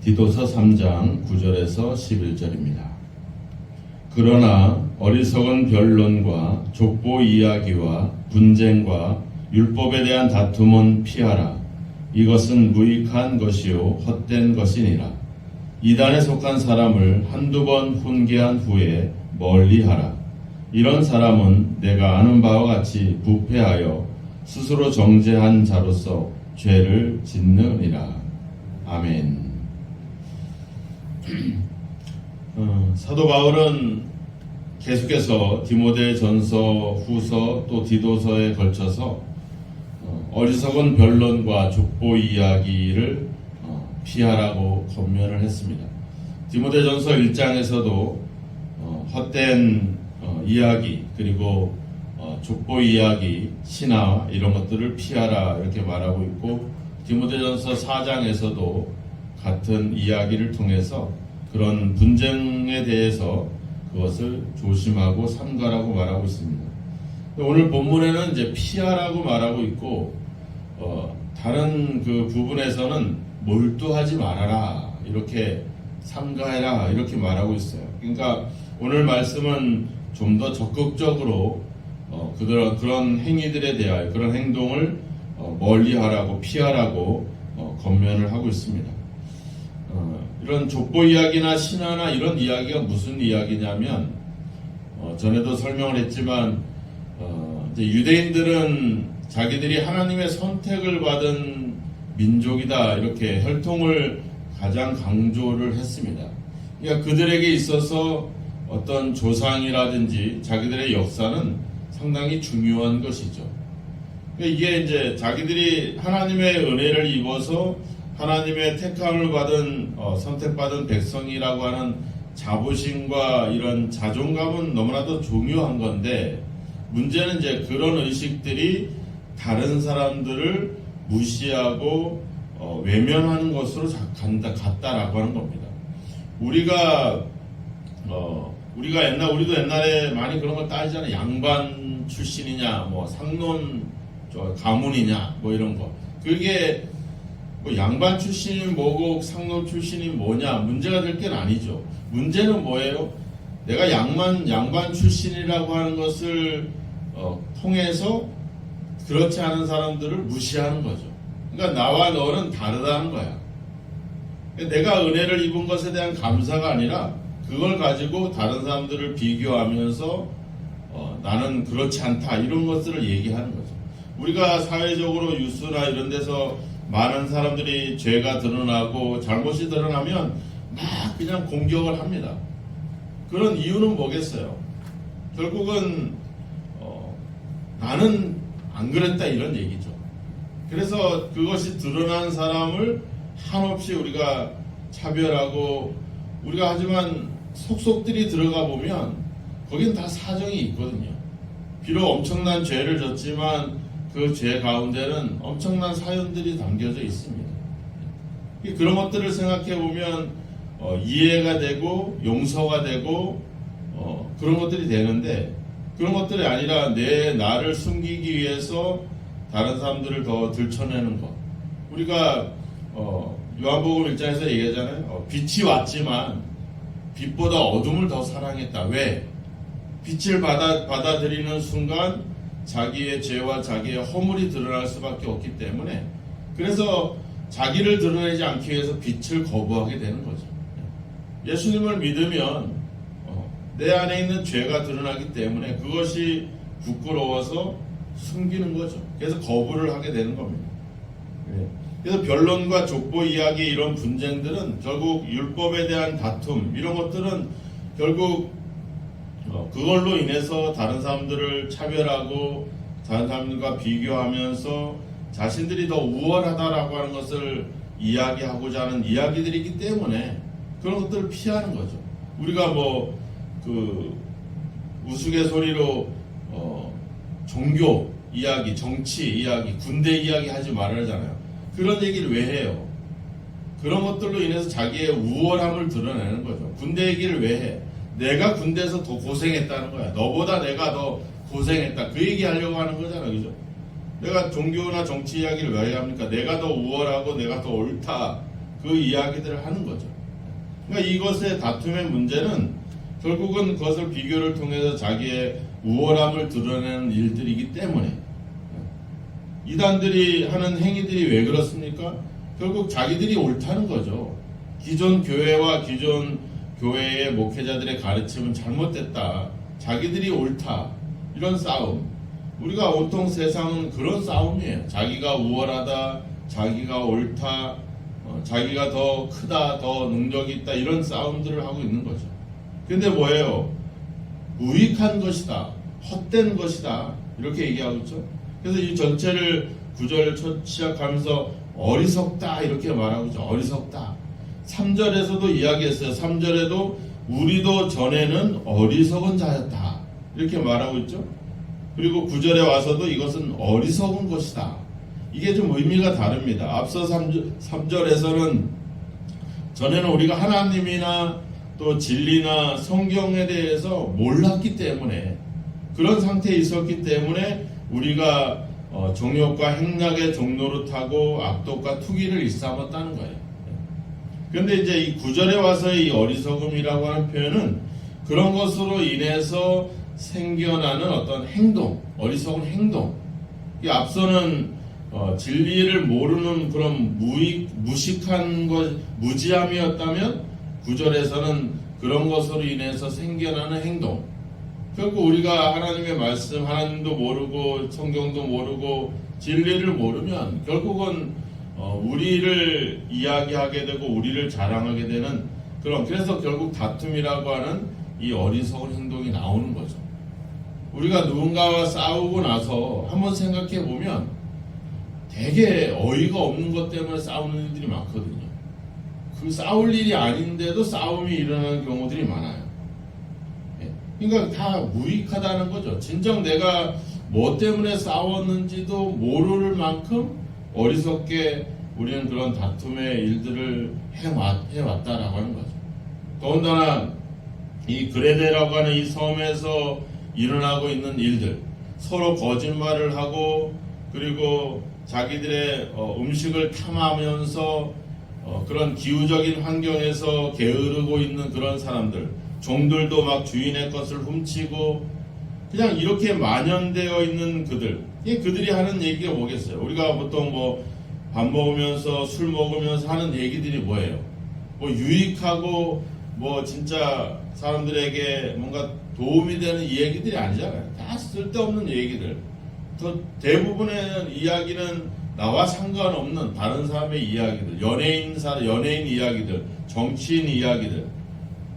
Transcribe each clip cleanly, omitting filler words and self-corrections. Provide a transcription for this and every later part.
디도서 3장 9절에서 11절입니다. 그러나 어리석은 변론과 족보 이야기와 분쟁과 율법에 대한 다툼은 피하라. 이것은 무익한 것이요 헛된 것이니라. 이단에 속한 사람을 한두 번 훈계한 후에 멀리하라. 이런 사람은 내가 아는 바와 같이 부패하여 스스로 정죄한 자로서 죄를 짓느니라. 아멘. 사도 바울은 계속해서 디모데전서, 후서, 또 디도서에 걸쳐서 어리석은 변론과 족보 이야기를 피하라고 권면을 했습니다. 디모데전서 1장에서도 헛된 이야기, 그리고 족보 이야기, 신화 이런 것들을 피하라 이렇게 말하고 있고, 디모데전서 4장에서도 같은 이야기를 통해서 그런 분쟁에 대해서 그것을 조심하고 삼가라고 말하고 있습니다. 오늘 본문에는 이제 피하라고 말하고 있고, 다른 그 부분에서는 몰두하지 말아라, 이렇게 삼가해라, 이렇게 말하고 있어요. 그러니까 오늘 말씀은 좀 더 적극적으로 그런 행위들에 대하여, 그런 행동을 멀리하라고, 피하라고 권면을 하고 있습니다. 이런 족보 이야기나 신화나 이런 이야기가 무슨 이야기냐면, 전에도 설명을 했지만 이제 유대인들은 자기들이 하나님의 선택을 받은 민족이다, 이렇게 혈통을 가장 강조를 했습니다. 그러니까 그들에게 있어서 어떤 조상이라든지 자기들의 역사는 상당히 중요한 것이죠. 그러니까 이게 이제 자기들이 하나님의 은혜를 입어서 하나님의 택함을 받은 선택받은 백성이라고 하는 자부심과 이런 자존감은 너무나도 중요한 건데, 문제는 이제 그런 의식들이 다른 사람들을 무시하고 외면하는 것으로 갔다라고 하는 겁니다. 우리도 옛날에 많이 그런 걸 따지잖아요. 양반 출신이냐, 뭐 상론 가문이냐, 뭐 이런 거. 그게 뭐 양반 출신이 뭐고 상론 출신이 뭐냐 문제가 될 게 아니죠. 문제는 뭐예요? 내가 양반 출신이라고 하는 것을 통해서 그렇지 않은 사람들을 무시하는 거죠. 그러니까 나와 너는 다르다는 거야. 내가 은혜를 입은 것에 대한 감사가 아니라 그걸 가지고 다른 사람들을 비교하면서 나는 그렇지 않다, 이런 것들을 얘기하는 거죠. 우리가 사회적으로 뉴스나 이런 데서 많은 사람들이 죄가 드러나고 잘못이 드러나면 막 그냥 공격을 합니다. 그런 이유는 뭐겠어요? 결국은 나는 안 그랬다, 이런 얘기죠. 그래서 그것이 드러난 사람을 한없이 우리가 차별하고, 우리가 하지만 속속들이 들어가 보면 거긴 다 사정이 있거든요. 비록 엄청난 죄를 졌지만 그 죄 가운데는 엄청난 사연들이 담겨져 있습니다. 그런 것들을 생각해 보면 이해가 되고 용서가 되고 그런 것들이 되는데, 그런 것들이 아니라 나를 숨기기 위해서 다른 사람들을 더 들춰내는 것. 우리가 요한복음 1장에서 얘기하잖아요. 빛이 왔지만 빛보다 어둠을 더 사랑했다. 왜? 빛을 받아들이는 순간 자기의 죄와 자기의 허물이 드러날 수밖에 없기 때문에, 그래서 자기를 드러내지 않기 위해서 빛을 거부하게 되는 거죠. 예수님을 믿으면 내 안에 있는 죄가 드러나기 때문에 그것이 부끄러워서 숨기는 거죠. 그래서 거부를 하게 되는 겁니다. 그래서 변론과 족보 이야기, 이런 분쟁들은 결국 율법에 대한 다툼, 이런 것들은 결국 그걸로 인해서 다른 사람들을 차별하고 다른 사람들과 비교하면서 자신들이 더 우월하다라고 하는 것을 이야기하고자 하는 이야기들이기 때문에 그런 것들을 피하는 거죠. 우리가 뭐 우스갯소리로 종교 이야기, 정치 이야기, 군대 이야기 하지 말아잖아요. 그런 얘기를 왜 해요? 그런 것들로 인해서 자기의 우월함을 드러내는 거죠. 군대 얘기를 왜 해? 내가 군대에서 더 고생했다는 거야. 너보다 내가 더 고생했다. 그 얘기 하려고 하는 거잖아. 그죠? 내가 종교나 정치 이야기를 왜 합니까? 내가 더 우월하고 내가 더 옳다. 그 이야기들을 하는 거죠. 그러니까 이것의 다툼의 문제는 결국은 그것을 비교를 통해서 자기의 우월함을 드러내는 일들이기 때문에 이단들이 하는 행위들이 왜 그렇습니까? 결국 자기들이 옳다는 거죠. 기존 교회와 기존 교회의 목회자들의 가르침은 잘못됐다. 자기들이 옳다. 이런 싸움. 우리가 온통 세상은 그런 싸움이에요. 자기가 우월하다. 자기가 옳다. 자기가 더 크다. 더 능력이 있다. 이런 싸움들을 하고 있는 거죠. 근데 뭐예요? 무익한 것이다. 헛된 것이다. 이렇게 얘기하고 있죠. 그래서 이 전체를 구절을 시작하면서 어리석다 이렇게 말하고 있죠. 어리석다. 3절에서도 이야기했어요. 3절에도 우리도 전에는 어리석은 자였다 이렇게 말하고 있죠. 그리고 9절에 와서도 이것은 어리석은 것이다. 이게 좀 의미가 다릅니다. 앞서 3절에서는 전에는 우리가 하나님이나 또 진리나 성경에 대해서 몰랐기 때문에 그런 상태에 있었기 때문에 우리가 정욕과 행락의 종로를 타고 악독과 투기를 일삼았다는 거예요. 그런데 이제 이 9절에 와서의 이 어리석음이라고 하는 표현은 그런 것으로 인해서 생겨나는 어떤 행동, 어리석은 행동. 이 앞서는 진리를 모르는 그런 무식한 것, 무지함이었다면 9절에서는 그런 것으로 인해서 생겨나는 행동. 결국 우리가 하나님의 말씀, 하나님도 모르고 성경도 모르고 진리를 모르면 결국은 우리를 이야기하게 되고 우리를 자랑하게 되는 그래서 결국 다툼이라고 하는 이 어리석은 행동이 나오는 거죠. 우리가 누군가와 싸우고 나서 한번 생각해 보면 되게 어이가 없는 것 때문에 싸우는 일들이 많거든요. 그 싸울 일이 아닌데도 싸움이 일어나는 경우들이 많아요. 그러니까 다 무익하다는 거죠. 진정 내가 뭐 때문에 싸웠는지도 모를 만큼 어리석게 우리는 그런 다툼의 일들을 해왔다라고 하는 거죠. 더군다나 이 그레데라고 하는 이 섬에서 일어나고 있는 일들, 서로 거짓말을 하고 그리고 자기들의 음식을 탐하면서 그런 기후적인 환경에서 게으르고 있는 그런 사람들, 종들도 막 주인의 것을 훔치고 그냥 이렇게 만연되어 있는 그들이 하는 얘기가 뭐겠어요? 우리가 보통 뭐 밥 먹으면서 술 먹으면서 하는 얘기들이 뭐예요? 뭐 유익하고 뭐 진짜 사람들에게 뭔가 도움이 되는 얘기들이 아니잖아요. 다 쓸데없는 얘기들. 더 대부분의 이야기는 나와 상관없는 다른 사람의 이야기들, 연예인 이야기들, 정치인 이야기들.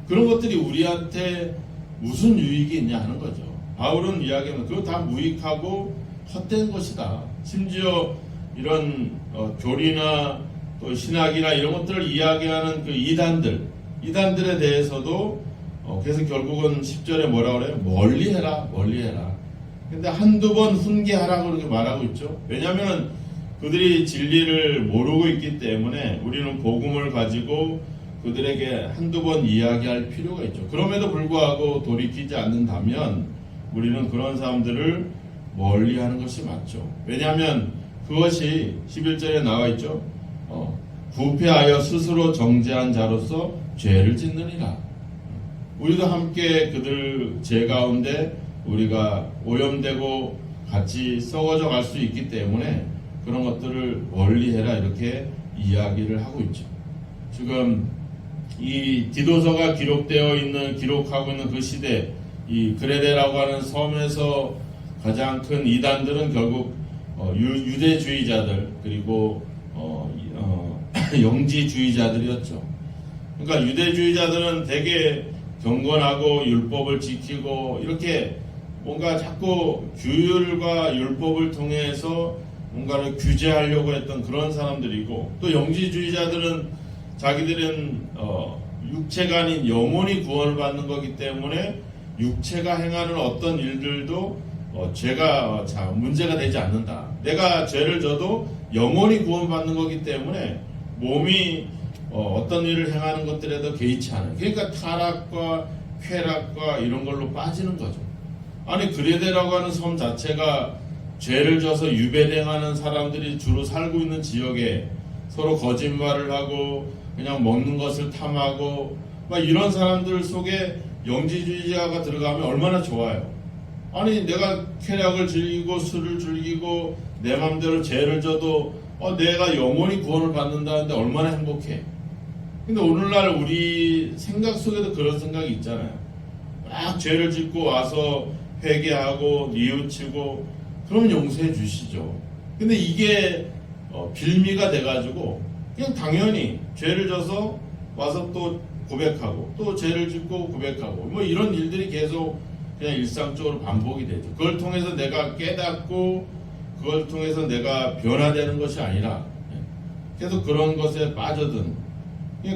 그런 것들이 우리한테 무슨 유익이 있냐 하는 거죠. 바울은 이야기하면 그거 다 무익하고 헛된 것이다. 심지어 이런 교리나 또 신학이나 이런 것들을 이야기하는 그 이단들에 대해서도 그래서 결국은 10절에 뭐라 그래요? 멀리해라. 근데 한두 번 훈계하라고 그렇게 말하고 있죠. 왜냐하면 그들이 진리를 모르고 있기 때문에 우리는 복음을 가지고 그들에게 한두 번 이야기할 필요가 있죠. 그럼에도 불구하고 돌이키지 않는다면 우리는 그런 사람들을 멀리하는 것이 맞죠. 왜냐하면 그것이 11절에 나와 있죠. 부패하여 스스로 정죄한 자로서 죄를 짓느니라. 우리도 함께 그들 죄 가운데 우리가 오염되고 같이 썩어져 갈 수 있기 때문에 그런 것들을 멀리해라 이렇게 이야기를 하고 있죠. 지금 이 디도서가 기록하고 있는 그 시대, 이 그레데라고 하는 섬에서 가장 큰 이단들은 결국 유대주의자들 그리고 영지주의자들이었죠. 그러니까 유대주의자들은 되게 경건하고 율법을 지키고 이렇게 뭔가 자꾸 규율과 율법을 통해서 뭔가를 규제하려고 했던 그런 사람들이고 또 영지주의자들은 자기들은 육체가 아닌 영혼이 구원을 받는 거기 때문에 육체가 행하는 어떤 일들도 죄가 문제가 되지 않는다. 내가 죄를 져도 영혼이 구원받는 거기 때문에 몸이 어떤 일을 행하는 것들에도 개의치 않아요. 그러니까 타락과 쾌락과 이런 걸로 빠지는 거죠. 아니 그레데라고 하는 섬 자체가 죄를 져서 유배당하는 사람들이 주로 살고 있는 지역에서 서로 거짓말을 하고 그냥 먹는 것을 탐하고 막 이런 사람들 속에 영지주의자가 들어가면 얼마나 좋아요. 아니 내가 쾌락을 즐기고 술을 즐기고 내 맘대로 죄를 져도 내가 영원히 구원을 받는다는데 얼마나 행복해. 근데 오늘날 우리 생각 속에도 그런 생각이 있잖아요. 막 죄를 짓고 와서 회개하고 뉘우치고 그러면 용서해 주시죠. 근데 이게 빌미가 돼가지고 그냥 당연히 죄를 져서 와서 또 고백하고 또 죄를 짓고 고백하고 뭐 이런 일들이 계속 그냥 일상적으로 반복이 되죠. 그걸 통해서 내가 깨닫고 그걸 통해서 내가 변화되는 것이 아니라 계속 그런 것에 빠져든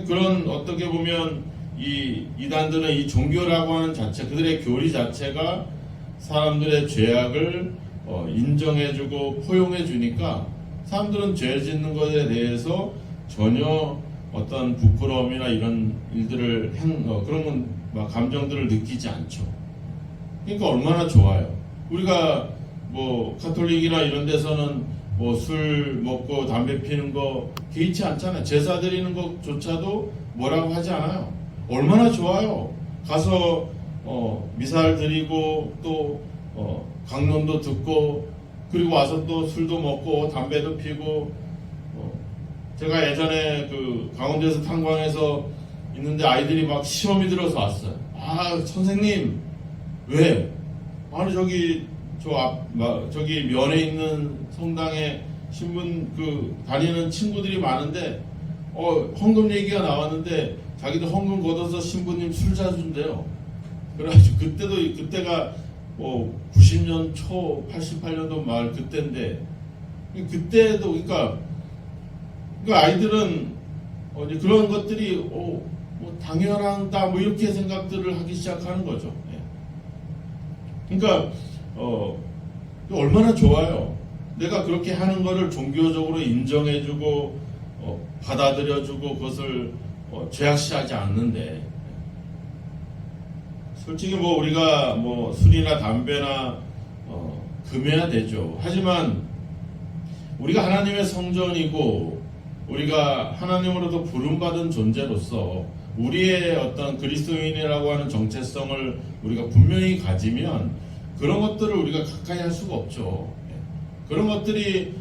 그런 어떻게 보면 이 이단들은 이 종교라고 하는 자체 그들의 교리 자체가 사람들의 죄악을 인정해주고 포용해주니까 사람들은 죄 짓는 것에 대해서 전혀 어떤 부끄러움이나 이런 일들을 그런 감정들을 느끼지 않죠. 그러니까 얼마나 좋아요. 우리가 뭐 가톨릭이나 이런 데서는 뭐 술 먹고 담배 피는 거 개의치 않잖아요. 제사 드리는 것조차도 뭐라고 하지 않아요. 얼마나 좋아요. 가서 미사를 드리고 또 강론도 듣고 그리고 와서 또 술도 먹고 담배도 피고 제가 예전에 그 강원도에서 탄광에서 있는데 아이들이 막 시험이 들어서 왔어요. 아 선생님 왜? 아니 저기 저기 면에 있는 성당에 신분 다니는 친구들이 많은데 헌금 얘기가 나왔는데 자기도 헌금 걷어서 신부님 술 사준대요. 그래가지고 그때가 90년 초 88년도 말 그때인데 그때도 그러니까 아이들은 이제 그런 것들이 뭐 당연하다 뭐 이렇게 생각들을 하기 시작하는 거죠. 그러니까 얼마나 좋아요. 내가 그렇게 하는 거를 종교적으로 인정해주고 받아들여주고 그것을 죄악시하지 않는데 솔직히 뭐 우리가 뭐 술이나 담배나 금해야 되죠. 하지만 우리가 하나님의 성전이고 우리가 하나님으로도 부름받은 존재로서 우리의 어떤 그리스도인이라고 하는 정체성을 우리가 분명히 가지면 그런 것들을 우리가 가까이 할 수가 없죠. 그런 것들을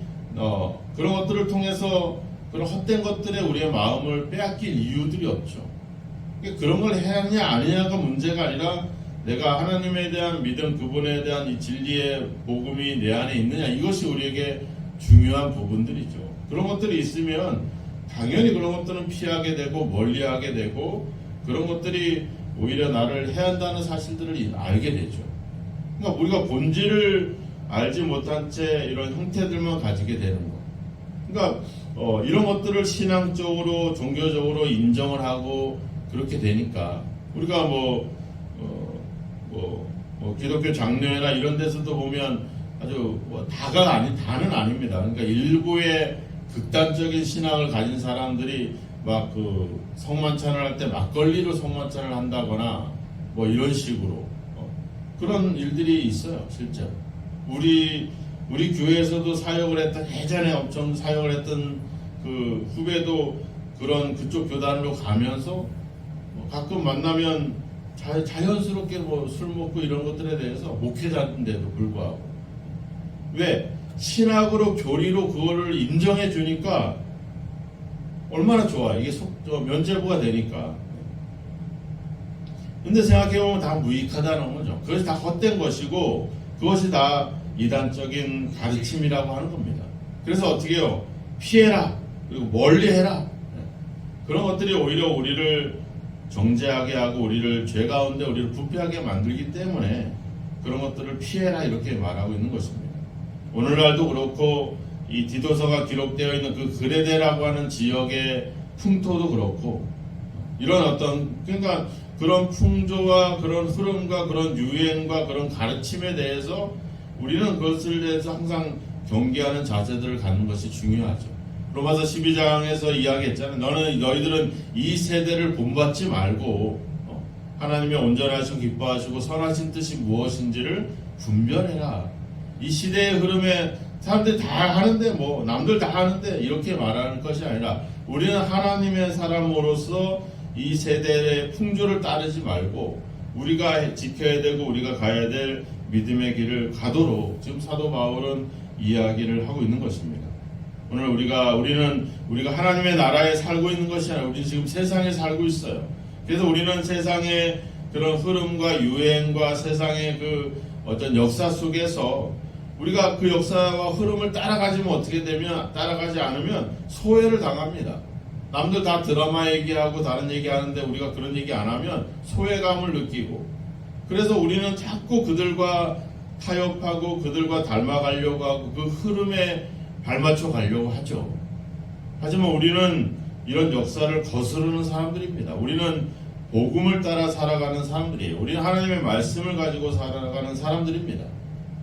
통해서 그런 헛된 것들에 우리의 마음을 빼앗길 이유들이 없죠. 그런 걸 해야 하느냐 아니냐가 문제가 아니라 내가 하나님에 대한 믿음 그분에 대한 이 진리의 복음이 내 안에 있느냐 이것이 우리에게 중요한 부분들이죠. 그런 것들이 있으면 당연히 그런 것들은 피하게 되고 멀리하게 되고 그런 것들이 오히려 나를 해한다는 사실들을 알게 되죠. 그러니까 우리가 본질을 알지 못한 채 이런 형태들만 가지게 되는 거. 그러니까 이런 것들을 신앙적으로 종교적으로 인정을 하고 그렇게 되니까 우리가 기독교 장로회나 이런 데서도 보면 아주 다는 아닙니다. 그러니까 일부의 극단적인 신앙을 가진 사람들이 막 성만찬을 할 때 막걸리로 성만찬을 한다거나 뭐 이런 식으로 그런 일들이 있어요. 실제로 우리 교회에서도 사역을 했던 예전에 엄청 사역을 했던 그 후배도 그쪽 교단으로 가면서 가끔 만나면 자연스럽게 술 먹고 이런 것들에 대해서 목회자인데도 불구하고 왜? 신학으로 교리로 그거를 인정해 주니까 얼마나 좋아. 이게 면죄부가 되니까. 근데 생각해보면 다 무익하다는 거죠. 그것이 다 헛된 것이고 그것이 다 이단적인 가르침이라고 하는 겁니다. 그래서 어떻게 해요? 피해라. 그리고 멀리해라. 그런 것들이 오히려 우리를 정죄하게 하고 우리를 죄 가운데 우리를 부패하게 만들기 때문에 그런 것들을 피해라 이렇게 말하고 있는 것입니다. 오늘날도 그렇고 이 디도서가 기록되어 있는 그 그레데라고 하는 지역의 풍토도 그렇고 이런 그러니까 그런 풍조와 그런 흐름과 그런 유행과 그런 가르침에 대해서 우리는 그것을 대해서 항상 경계하는 자세들을 갖는 것이 중요하죠. 로마서 12장에서 이야기했잖아요. 너희들은 이 세대를 본받지 말고 하나님의 온전하시고 기뻐하시고 선하신 뜻이 무엇인지를 분별해라. 이 시대의 흐름에 사람들이 다 하는데 뭐 남들 다 하는데 이렇게 말하는 것이 아니라 우리는 하나님의 사람으로서 이 세대의 풍조를 따르지 말고 우리가 지켜야 되고 우리가 가야 될 믿음의 길을 가도록 지금 사도 바울은 이야기를 하고 있는 것입니다. 오늘 우리는 하나님의 나라에 살고 있는 것이 아니라 우리 지금 세상에 살고 있어요. 그래서 우리는 세상의 그런 흐름과 유행과 세상의 그 어떤 역사 속에서 우리가 그 역사와 흐름을 따라가지 않으면 소외를 당합니다. 남들 다 드라마 얘기하고 다른 얘기하는데 우리가 그런 얘기 안 하면 소외감을 느끼고, 그래서 우리는 자꾸 그들과 타협하고 그들과 닮아가려고 하고 그 흐름에 발맞춰 가려고 하죠. 하지만 우리는 이런 역사를 거스르는 사람들입니다. 우리는 복음을 따라 살아가는 사람들이에요. 우리는 하나님의 말씀을 가지고 살아가는 사람들입니다.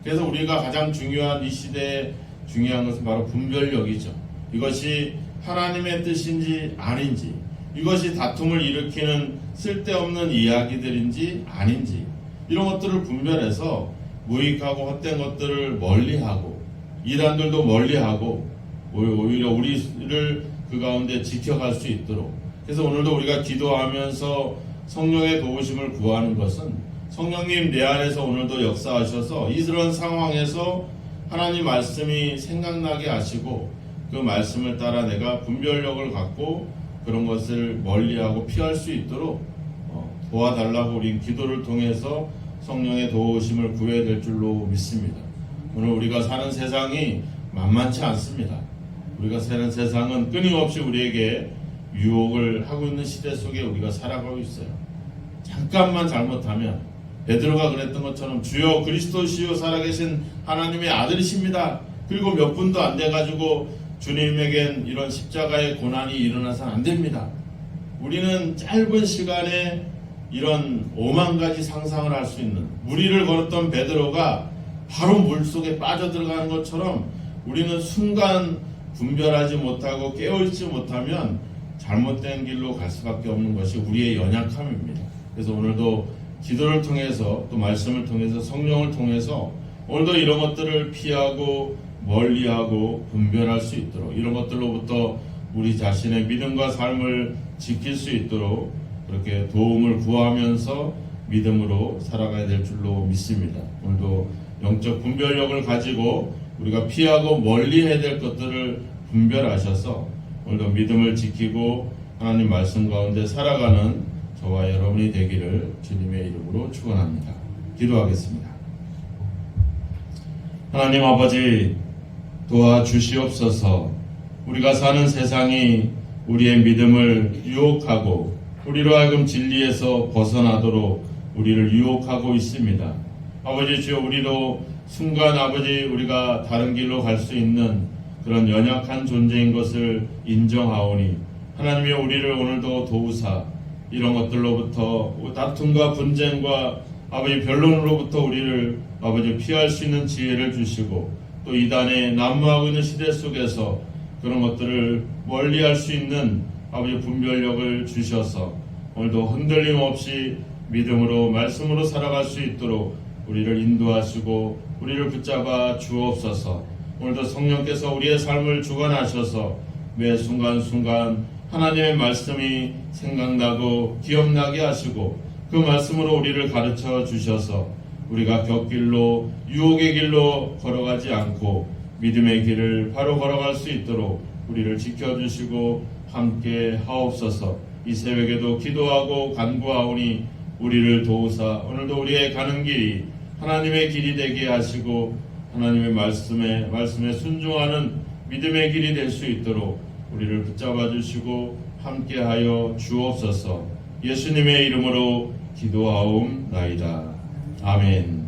그래서 우리가 가장 중요한 이 시대에 중요한 것은 바로 분별력이죠. 이것이 하나님의 뜻인지 아닌지, 이것이 다툼을 일으키는 쓸데없는 이야기들인지 아닌지, 이런 것들을 분별해서 무익하고 헛된 것들을 멀리하고 이단들도 멀리하고 오히려 우리를 그 가운데 지켜갈 수 있도록. 그래서 오늘도 우리가 기도하면서 성령의 도우심을 구하는 것은 성령님 내 안에서 오늘도 역사하셔서 이런 상황에서 하나님 말씀이 생각나게 하시고 그 말씀을 따라 내가 분별력을 갖고 그런 것을 멀리하고 피할 수 있도록 도와달라고 우리 기도를 통해서 성령의 도우심을 구해야 될 줄로 믿습니다. 오늘 우리가 사는 세상이 만만치 않습니다. 우리가 사는 세상은 끊임없이 우리에게 유혹을 하고 있는 시대 속에 우리가 살아가고 있어요. 잠깐만 잘못하면 베드로가 그랬던 것처럼 주여 그리스도시요 살아계신 하나님의 아들이십니다. 그리고 몇 분도 안 돼가지고 주님에겐 이런 십자가의 고난이 일어나서는 안 됩니다. 우리는 짧은 시간에 이런 5만 가지 상상을 할 수 있는, 무리를 걸었던 베드로가 바로 물속에 빠져들어가는 것처럼 우리는 순간 분별하지 못하고 깨어있지 못하면 잘못된 길로 갈 수밖에 없는 것이 우리의 연약함입니다. 그래서 오늘도 기도를 통해서 또 말씀을 통해서 성령을 통해서 오늘도 이런 것들을 피하고 멀리하고 분별할 수 있도록, 이런 것들로부터 우리 자신의 믿음과 삶을 지킬 수 있도록 그렇게 도움을 구하면서 믿음으로 살아가야 될 줄로 믿습니다. 오늘도 영적 분별력을 가지고 우리가 피하고 멀리해야 될 것들을 분별하셔서 오늘도 믿음을 지키고 하나님 말씀 가운데 살아가는 저와 여러분이 되기를 주님의 이름으로 축원합니다. 기도하겠습니다. 하나님 아버지, 도와주시옵소서. 우리가 사는 세상이 우리의 믿음을 유혹하고 우리로 하여금 진리에서 벗어나도록 우리를 유혹하고 있습니다. 아버지 주여, 우리도 순간 아버지 우리가 다른 길로 갈 수 있는 그런 연약한 존재인 것을 인정하오니 하나님이 우리를 오늘도 도우사 이런 것들로부터 다툼과 분쟁과 아버지 변론으로부터 우리를 아버지 피할 수 있는 지혜를 주시고 또 이단에 난무하고 있는 시대 속에서 그런 것들을 멀리할 수 있는 아버지 분별력을 주셔서 오늘도 흔들림 없이 믿음으로 말씀으로 살아갈 수 있도록 우리를 인도하시고 우리를 붙잡아 주옵소서. 오늘도 성령께서 우리의 삶을 주관하셔서 매 순간순간 하나님의 말씀이 생각나고 기억나게 하시고 그 말씀으로 우리를 가르쳐 주셔서 우리가 곁길로 유혹의 길로 걸어가지 않고 믿음의 길을 바로 걸어갈 수 있도록 우리를 지켜주시고 함께 하옵소서. 이 새벽에도 기도하고 간구하오니 우리를 도우사 오늘도 우리의 가는 길이 하나님의 길이 되게 하시고 하나님의 말씀에 순종하는 믿음의 길이 될 수 있도록 우리를 붙잡아 주시고 함께하여 주옵소서. 예수님의 이름으로 기도하옵나이다. 아멘.